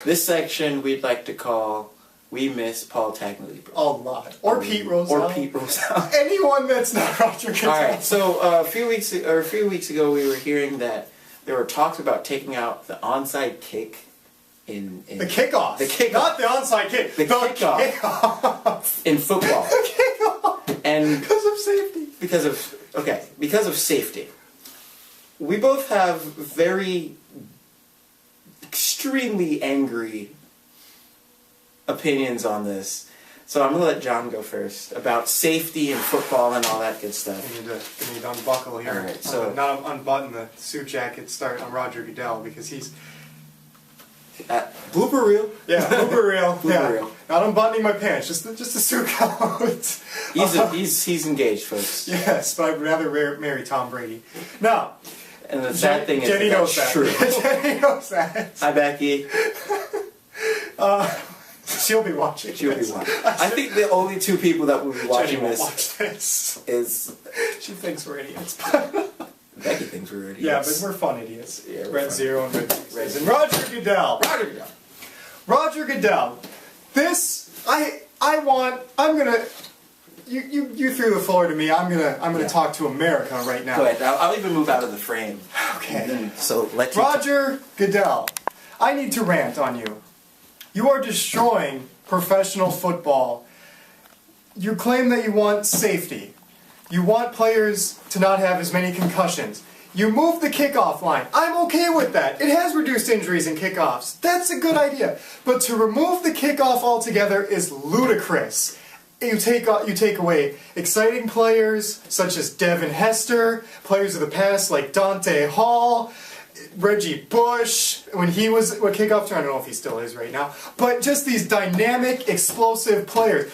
This section we'd like to call "We Miss Paul Tagliabue." A lot. Or Pete Rozelle. Or Pete Rozelle. Anyone that's not Roger Goodell. All right. So a few weeks ago, we were hearing that there were talks about taking out the onside kick in the kickoff. The kickoff. Not the onside kick. The kickoff in football. The kickoff. And because of safety. Because of safety. We both have very extremely angry opinions on this. So I'm going to let John go first about safety and football and all that good stuff. I need to unbuckle here. All right, so not unbutton the suit jacket, start on Roger Goodell because he's... blooper reel. Yeah, blooper reel. Blooper reel. Not unbuttoning my pants, just the suit coat. He's engaged, folks. Yes, but I'd rather marry Tom Brady. No. And the sad thing is Jenny knows that. True. Jenny knows that. Hi, Becky. She'll be watching. She'll be watching. I think the only two people that will be watching this is... She thinks we're idiots. Becky thinks we're idiots. Yeah, but we're fun idiots. Yeah, Red Zero and Red Zero. And Roger Goodell. Roger Goodell. This You threw the floor to me. I'm gonna talk to America right now. Go ahead. I'll even move out of the frame. Okay. So let Roger Goodell, I need to rant on you. You are destroying professional football. You claim that you want safety. You want players to not have as many concussions. You move the kickoff line. I'm okay with that. It has reduced injuries in kickoffs. That's a good idea. But to remove the kickoff altogether is ludicrous. You take away exciting players such as Devin Hester, players of the past like Dante Hall, Reggie Bush, when he was a kickoff turn, I don't know if he still is right now, but just these dynamic, explosive players.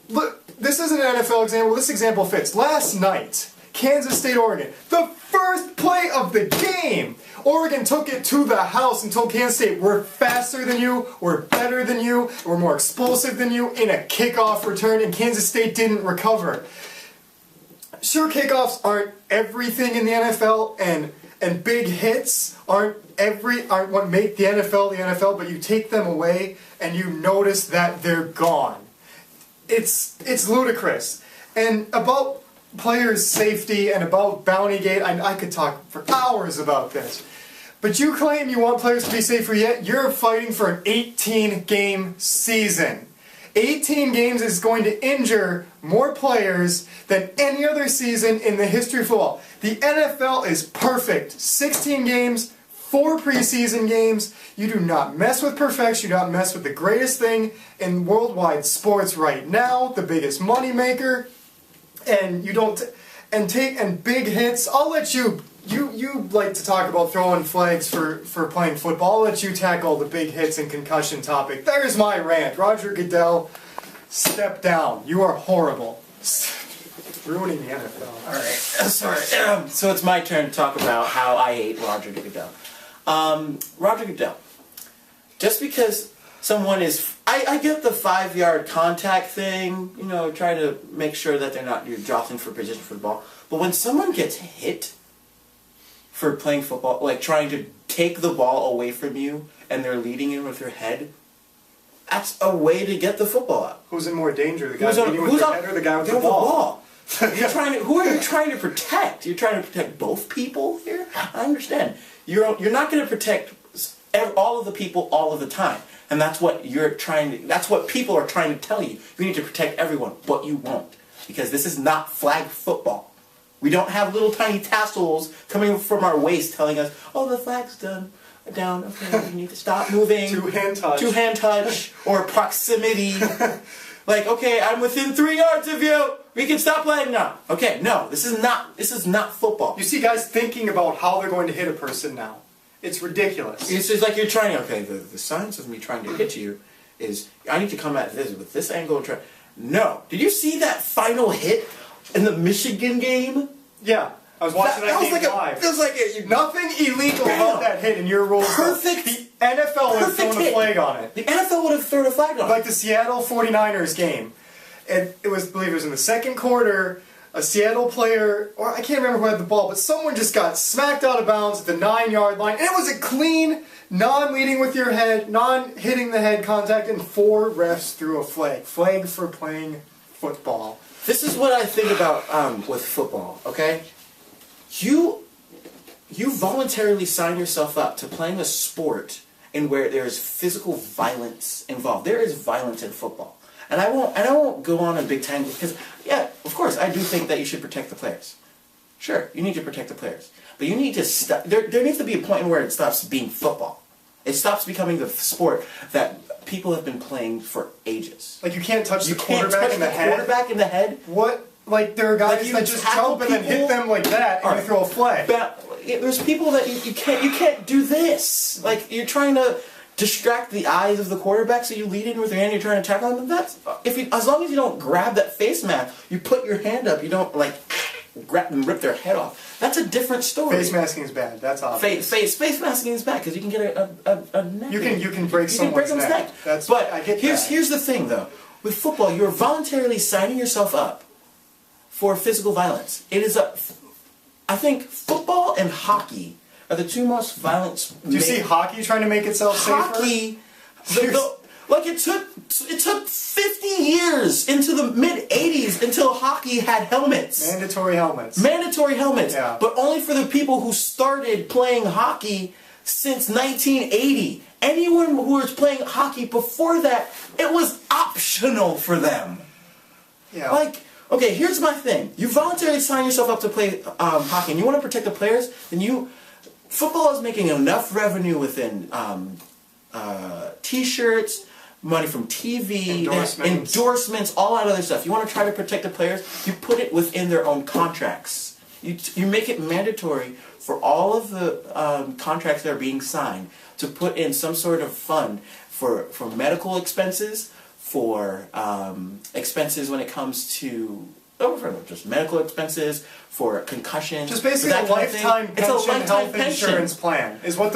Look, this is an NFL example. This example fits. Last night, Kansas State, Oregon, the first play of the game, Oregon took it to the house and told Kansas State, we're faster than you, we're better than you, we're more explosive than you in a kickoff return, and Kansas State didn't recover. Sure, kickoffs aren't everything in the NFL, and big hits aren't what make the NFL, but you take them away and you notice that they're gone. It's ludicrous. And about players' safety and about Bountygate, I could talk for hours about this. But you claim you want players to be safer, yet you're fighting for an 18-game season. 18 games is going to injure more players than any other season in the history of football. The NFL is perfect. 16 games, 4 preseason games. You do not mess with perfection. You do not mess with the greatest thing in worldwide sports right now, the biggest moneymaker. And you don't and big hits. I'll let you like to talk about throwing flags for playing football. I'll let you tackle the big hits and concussion topic. There's my rant. Roger Goodell, step down. You are horrible. Ruining the NFL. All right. Sorry. So it's my turn to talk about how I hate Roger Goodell. Roger Goodell. Just because someone is... I get the 5-yard contact thing, trying to make sure that you're jostling for position for the ball. But when someone gets hit for playing football, like trying to take the ball away from you, and they're leading in with their head, that's a way to get the football out. Who's in more danger, the guy leading with their head or the guy with the ball? Who are you trying to protect? You're trying to protect both people here? I understand. You're not going to protect all of the people all of the time. And that's what people are trying to tell you. You need to protect everyone, but you won't. Because this is not flag football. We don't have little tiny tassels coming from our waist telling us, oh, the flag's down, okay, you need to stop moving. Two-hand touch, or proximity. Like, okay, I'm within 3 yards of you. We can stop playing now. Okay, no, this is not football. You see guys thinking about how they're going to hit a person now. It's ridiculous. It's just like you're trying, okay, the science of me trying to hit you is, I need to come at this with this angle and try. No. Did you see that final hit in the Michigan game? Yeah. I was watching that game live. It was like nothing illegal about that hit in your rules. Perfect. The NFL would have thrown a flag on it. The NFL would have thrown a flag on it. Like the Seattle 49ers game. And I believe it was in the second quarter, a Seattle player, or I can't remember who had the ball, but someone just got smacked out of bounds at the 9-yard line, and it was a clean, non-leading with your head, non-hitting the head contact, and 4 refs threw a flag. Flag for playing football. This is what I think about with football, okay? You voluntarily sign yourself up to playing a sport in where there's physical violence involved. There is violence in football. And I won't go on a big tangent because, yeah, of course, I do think that you should protect the players. Sure, you need to protect the players. But you need to stop. There needs to be a point where it stops being football. It stops becoming the sport that people have been playing for ages. Like you can't touch the Quarterback quarterback in the head. What? Like there are guys that just jump and then hit them like that, and you throw a flag. There's people that you can't do this. Like you're trying to distract the eyes of the quarterback, so you lead in with your hand. You're trying to tackle them. That's as long as you don't grab that face mask, you put your hand up. You don't like grab and rip their head off. That's a different story. Face masking is bad. That's obvious. Face masking is bad because you can get a neck. You can break someone's neck. Here's the thing though. With football, you're voluntarily signing yourself up for physical violence. It is I think football and hockey are the 2 most violent. Do you see hockey trying to make itself safer? Hockey, like it took 50 years into the mid '80s until hockey had helmets. Mandatory helmets. Mandatory helmets. Yeah. But only for the people who started playing hockey since 1980. Anyone who was playing hockey before that, it was optional for them. Yeah. Like. Okay, here's my thing. You voluntarily sign yourself up to play hockey, and you want to protect the players, then football is making enough revenue within T-shirts, money from TV, endorsements, all that other stuff. You want to try to protect the players, you put it within their own contracts. You make it mandatory for all of the contracts that are being signed to put in some sort of fund for medical expenses, for expenses when it comes to just medical expenses, for concussions. Just basically a lifetime pension, health insurance plan is what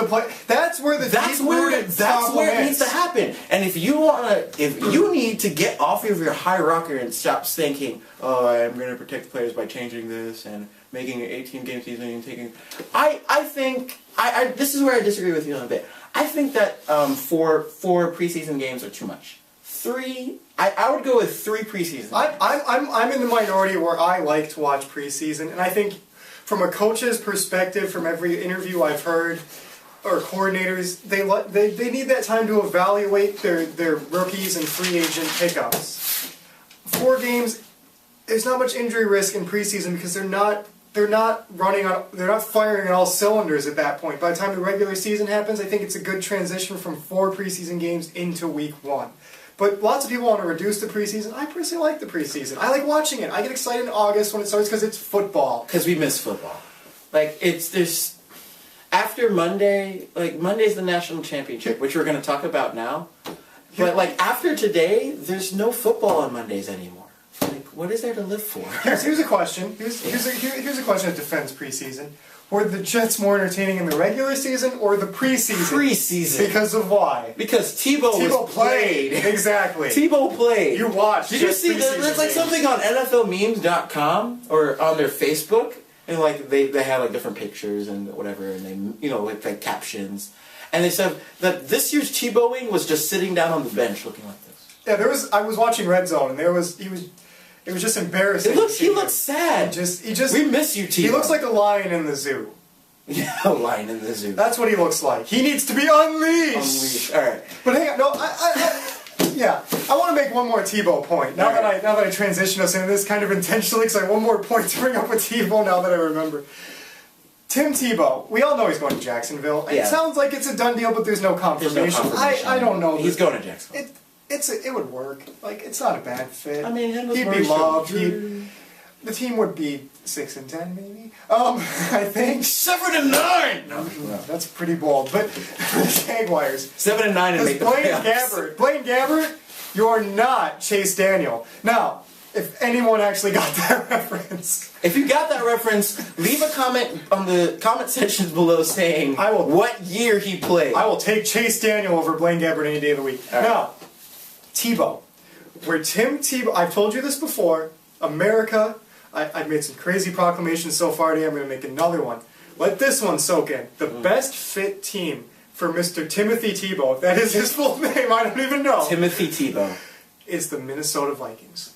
that's where it needs to happen. And if you need to get off of your high rocker and stop thinking, oh, I'm going to protect the players by changing this and making an 18-game season and taking. I think this is where I disagree with you a little bit. I think that 4 preseason games are too much. 3. I would go with 3 preseason. I'm in the minority where I like to watch preseason, and I think from a coach's perspective, from every interview I've heard, or coordinators, they need that time to evaluate their rookies and free agent pickups. 4 games, there's not much injury risk in preseason because they're not firing on all cylinders at that point. By the time the regular season happens, I think it's a good transition from 4 preseason games into week 1. But lots of people want to reduce the preseason. I personally like the preseason. I like watching it. I get excited in August when it starts because it's football. Because we miss football. Like, there's... After Monday, like, Monday's the national championship, which we're going to talk about now. But, like, after today, there's no football on Mondays anymore. Like, what is there to live for? Here's a question. Here's a question that defends preseason. Were the Jets more entertaining in the regular season or the preseason? Preseason. Because of why? Because Tebow played. Exactly. Tebow played. You watched. Did you see there's like something on NFLmemes.com or on their Facebook, and like they had like different pictures and whatever, and they with like captions, and they said that this year's Tebowing was just sitting down on the bench looking like this. Yeah, I was watching Red Zone, and it was just embarrassing. He looks sad. We miss you, Tebow. He looks like a lion in the zoo. Yeah, a lion in the zoo. That's what he looks like. He needs to be unleashed. Unleashed. All right. But hang on, no, I want to make one more Tebow point. Now that I transition us into this kind of intentionally, because I have one more point to bring up with Tebow now that I remember. Tim Tebow, we all know he's going to Jacksonville. Yeah. It sounds like it's a done deal, but there's no confirmation. There's no confirmation. I don't know. He's going to Jacksonville. It would work. Like, it's not a bad fit. I mean, he'd be loved. The team would be 6-10, maybe. I think 7-9. No, that's pretty bold. But the Jaguars 7-9 and make the playoffs. Blaine Gabbert, you're not Chase Daniel. Now, if anyone actually got that reference, if you got that reference, leave a comment on the comment sections below saying what year he played. I will take Chase Daniel over Blaine Gabbert any day of the week. Right. Now, Tebow, where Tim Tebow, I've told you this before, America I've made some crazy proclamations so far today. I'm going to make another one. Let this one soak in. The best fit team for Mr. Timothy Tebow, if that is his full name, I don't even know. Timothy Tebow. Is the Minnesota Vikings.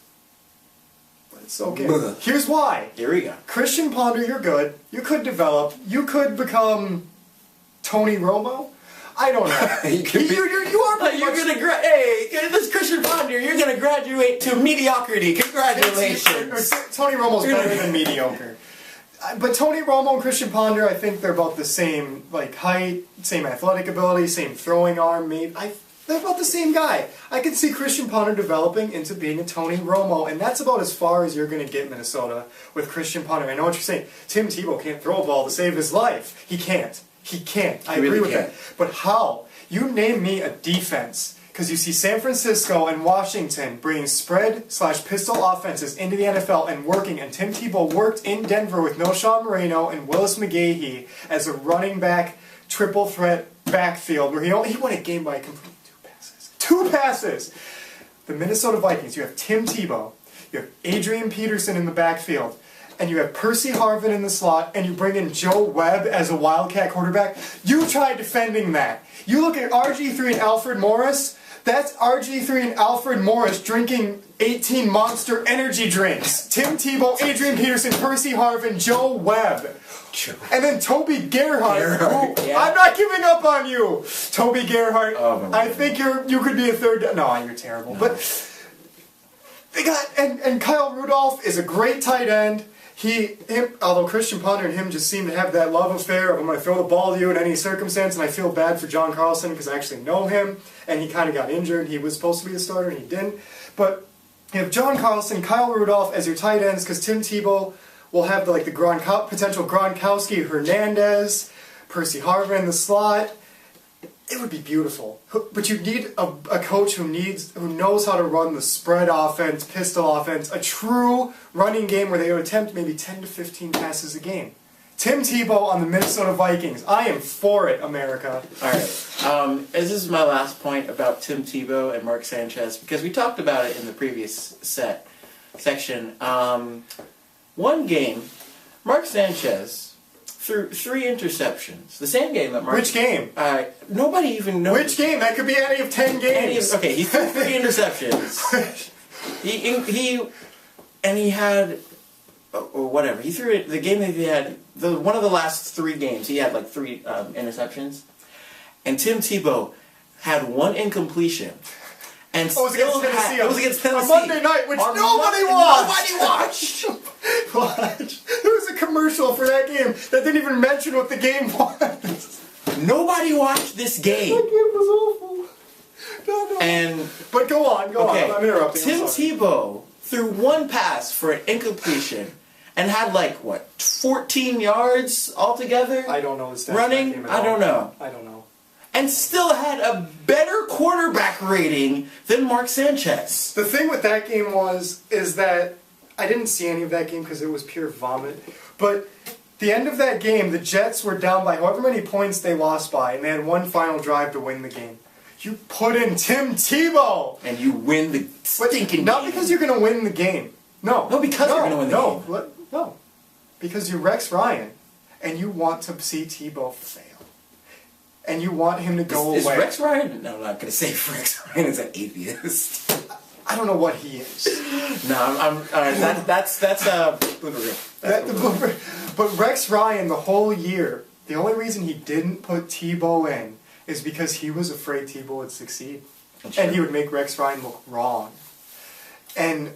Let it soak in. Here's why. Here we go. Christian Ponder, you're good. You could develop. You could become Tony Romo. I don't know. You are pretty much... Hey, this Christian Ponder, you're going to graduate to mediocrity. Congratulations. Tony Romo's better than mediocre. But Tony Romo and Christian Ponder, I think they're about the same height, same athletic ability, same throwing arm. They're about the same guy. I could see Christian Ponder developing into being a Tony Romo, and that's about as far as you're going to get Minnesota with Christian Ponder. I know what you're saying. Tim Tebow can't throw a ball to save his life. He can't. He can't. I agree with that. But how? You name me a defense. Because you see San Francisco and Washington bringing spread/pistol offenses into the NFL and working, and Tim Tebow worked in Denver with Sean Moreno and Willis McGahee as a running back triple threat backfield where he won a game by completing 2 passes. 2 passes! The Minnesota Vikings, you have Tim Tebow, you have Adrian Peterson in the backfield, and you have Percy Harvin in the slot, and you bring in Joe Webb as a Wildcat quarterback. You try defending that. You look at RG3 and Alfred Morris. That's RG3 and Alfred Morris drinking 18 Monster energy drinks. Tim Tebow, Adrian Peterson, Percy Harvin, Joe Webb. And then Toby Gerhart. Yeah. I'm not giving up on you. Toby Gerhart. Oh, I think you could be a third. No, you're terrible. No. But they got and Kyle Rudolph is a great tight end. Although Christian Ponder and him just seem to have that love affair of I'm going to throw the ball to you in any circumstance, and I feel bad for John Carlson because I actually know him, and he kind of got injured. He was supposed to be the starter, and he didn't. But you have John Carlson, Kyle Rudolph as your tight ends because Tim Tebow will have the potential Gronkowski, Hernandez, Percy Harvin in the slot. It would be beautiful. But you need a coach who knows how to run the spread offense, pistol offense, a true running game where they would attempt maybe 10 to 15 passes a game. Tim Tebow on the Minnesota Vikings. I am for it, America. Alright. This is my last point about Tim Tebow and Mark Sanchez, because we talked about it in the previous section. One game, Mark Sanchez threw 3 interceptions. The same game that Mark... Which game? Nobody even knows. Which game? That could be any of 10 games. Okay, he threw 3 interceptions. he had... Or whatever. He threw it... The game that he had... One of the last 3 games, he had 3 interceptions. And Tim Tebow had 1 incompletion. And it was against Tennessee. It was against Tennessee. On Monday night, which nobody watched! There was a commercial for that game that didn't even mention what the game was. Nobody watched this game. That game was awful. No. But go on. I'm interrupting. Tim Tebow threw 1 pass for an incompletion and had 14 yards altogether? I don't know the stats. Running? I don't know. And still had a better quarterback rating than Mark Sanchez. The thing with that game is that I didn't see any of that game because it was pure vomit. But the end of that game, the Jets were down by however many points they lost by, and they had 1 final drive to win the game. You put in Tim Tebow! And you win the stinking game. Not because you're going to win the game. No. No, because you're going to win the game. No. Because you're Rex Ryan, and you want to see Tebow fail. And you want him to go away. Is Rex Ryan? No, I'm not going to say Rex Ryan is an atheist. I don't know what he is. No, that's blooper. But Rex Ryan, the whole year, the only reason he didn't put Tebow in is because he was afraid Tebow would succeed. And he would make Rex Ryan look wrong. And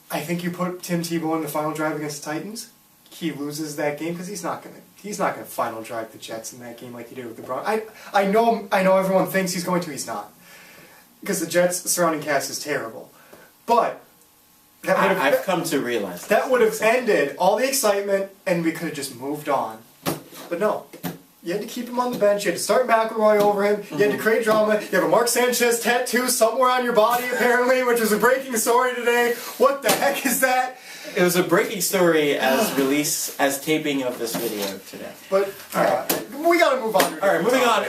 I think you put Tim Tebow in the final drive against the Titans, he loses that game because he's not gonna final drive the Jets in that game like he did with the Broncos. I know everyone thinks he's going to. He's not, because the Jets' surrounding cast is terrible. But I've come to realize that would have ended all the excitement, and we could have just moved on. But no. You had to keep him on the bench. You had to start McElroy over him. You had to create drama. You have a Mark Sanchez tattoo somewhere on your body, apparently, which is a breaking story today. What the heck is that? It was a breaking story as taping of this video today. But we gotta move on. All right, moving on.